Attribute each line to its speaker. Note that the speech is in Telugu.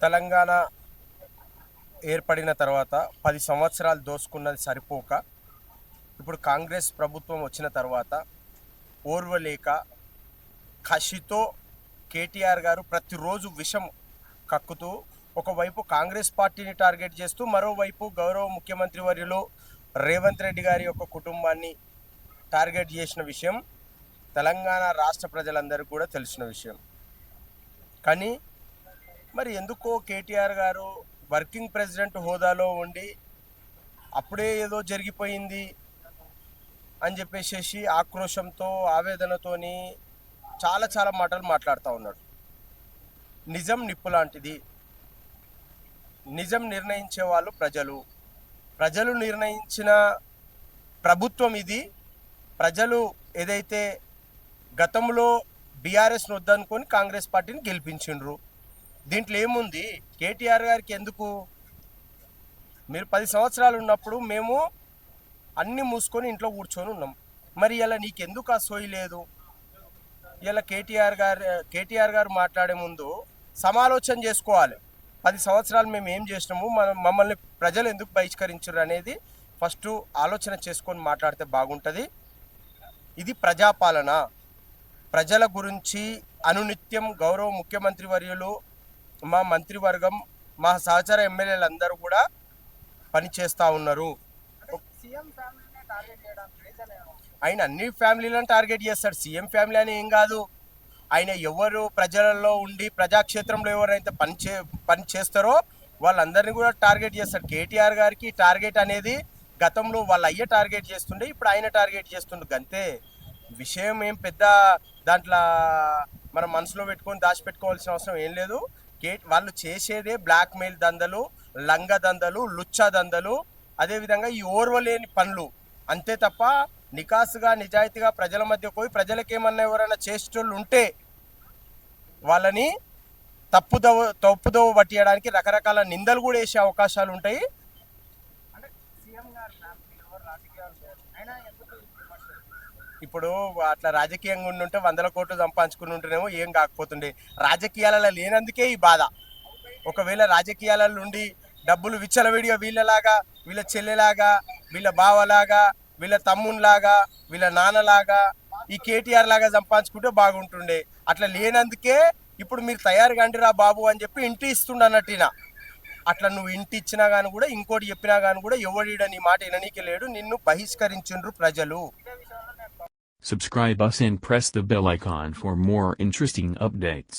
Speaker 1: తెలంగాణ ఏర్పడిన తర్వాత 10 సంవత్సరాలు దోసుకున్నది సరిపోక ఇప్పుడు కాంగ్రెస్ ప్రభుత్వం వచ్చిన తర్వాత ఓర్వలేక కసితో కేటీఆర్ గారు ప్రతిరోజు విషం కక్కుతూ ఒకవైపు కాంగ్రెస్ పార్టీని టార్గెట్ చేస్తూ మరోవైపు గౌరవ ముఖ్యమంత్రి వర్యులు రేవంత్ రెడ్డి గారి యొక్క కుటుంబాన్ని టార్గెట్ చేసిన విషయం తెలంగాణ రాష్ట్ర ప్రజలందరికీ కూడా తెలిసిన విషయం. కానీ మరి ఎందుకో కేటీఆర్ గారు వర్కింగ్ ప్రెసిడెంట్ హోదాలో ఉండి అప్పుడే ఏదో జరిగిపోయింది అని చెప్పేసి ఆక్రోశంతో ఆవేదనతోని చాలా మాటలు మాట్లాడుతూ ఉన్నాడు. నిజం నిప్పు లాంటిది. నిజం నిర్ణయించే వాళ్ళు ప్రజలు నిర్ణయించిన ప్రభుత్వం ఇది. ప్రజలు ఏదైతే గతంలో బీఆర్ఎస్ను వద్దనుకొని కాంగ్రెస్ పార్టీని గెలిపించిండ్రు. దీంట్లో ఏముంది? కేటీఆర్ గారికి ఎందుకు? మీరు 10 సంవత్సరాలు ఉన్నప్పుడు మేము అన్నీ మూసుకొని ఇంట్లో కూర్చొని ఉన్నాం. మరి ఇలా నీకెందుకు ఆ సోయి లేదు? ఇలా కేటీఆర్ గారు మాట్లాడే ముందు సమాలోచన చేసుకోవాలి. 10 సంవత్సరాలు మేము ఏం చేసినాము, మమ్మల్ని ప్రజలు ఎందుకు బహిష్కరించారు అనేది ఫస్ట్ ఆలోచన చేసుకొని మాట్లాడితే బాగుంటుంది. ఇది ప్రజాపాలన. ప్రజల గురించి అనునిత్యం గౌరవ ముఖ్యమంత్రి వర్యులు, మా మంత్రివర్గం, మా సహచర ఎమ్మెల్యేలు అందరూ కూడా పనిచేస్తూ ఉన్నారు. ఆయన అన్ని ఫ్యామిలీలను టార్గెట్ చేస్తాడు. సీఎం ఫ్యామిలీ అని ఏం కాదు. ఆయన ఎవరు ప్రజలలో ఉండి ప్రజాక్షేత్రంలో ఎవరైతే పని చేస్తారో వాళ్ళందరినీ కూడా టార్గెట్ చేస్తాడు. కేటీఆర్ గారికి టార్గెట్ అనేది గతంలో వాళ్ళ అయ్యే టార్గెట్ చేస్తుండే, ఇప్పుడు ఆయన టార్గెట్ చేస్తుండే. అంతే. విషయం ఏం పెద్ద దాంట్లో మనం మనసులో పెట్టుకొని దాచిపెట్టుకోవాల్సిన అవసరం ఏం లేదు. వాళ్ళు చేసేదే బ్లాక్మెయిల్ దందలు, లంగ దందలు, లుచ్చా దందలు, అదేవిధంగా ఈ ఓర్వలేని పనులు. అంతే తప్ప నికాసుగా నిజాయితీగా ప్రజల మధ్య పోయి ప్రజలకేమన్నా ఎవరైనా చేసేటోళ్ళు ఉంటే వాళ్ళని తప్పుదోవ పట్టియడానికి రకరకాల నిందలు కూడా వేసే అవకాశాలు ఉంటాయి. ఇప్పుడు అట్లా రాజకీయంగా ఉండుంటే 100 కోట్లు సంపాదించుకుని ఉంటేనేమో ఏం కాకపోతుండే. రాజకీయాలలో లేనందుకే ఈ బాధ. ఒకవేళ రాజకీయాలలో ఉండి డబ్బులు విచ్చలవిడిగా వీళ్ళలాగా, వీళ్ళ చెల్లెలాగా, వీళ్ళ బావలాగా, వీళ్ళ తమ్మునిలాగా, వీళ్ళ నాన్నలాగా, ఈ కేటీఆర్ లాగా సంపాదించుకుంటే బాగుంటుండే. అట్లా లేనందుకే ఇప్పుడు మీరు తయారు కండిరా బాబు అని చెప్పి ఇంటి ఇస్తుండ అన్నట్టిన. అట్లా నువ్వు ఇంటి ఇచ్చినా కానీ కూడా, ఇంకోటి చెప్పినా కానీ కూడా ఎవడీడ నీ మాట విననీకి లేడు. నిన్ను బహిష్కరించుండ్రు ప్రజలు.
Speaker 2: Subscribe us and press the bell icon for more interesting updates.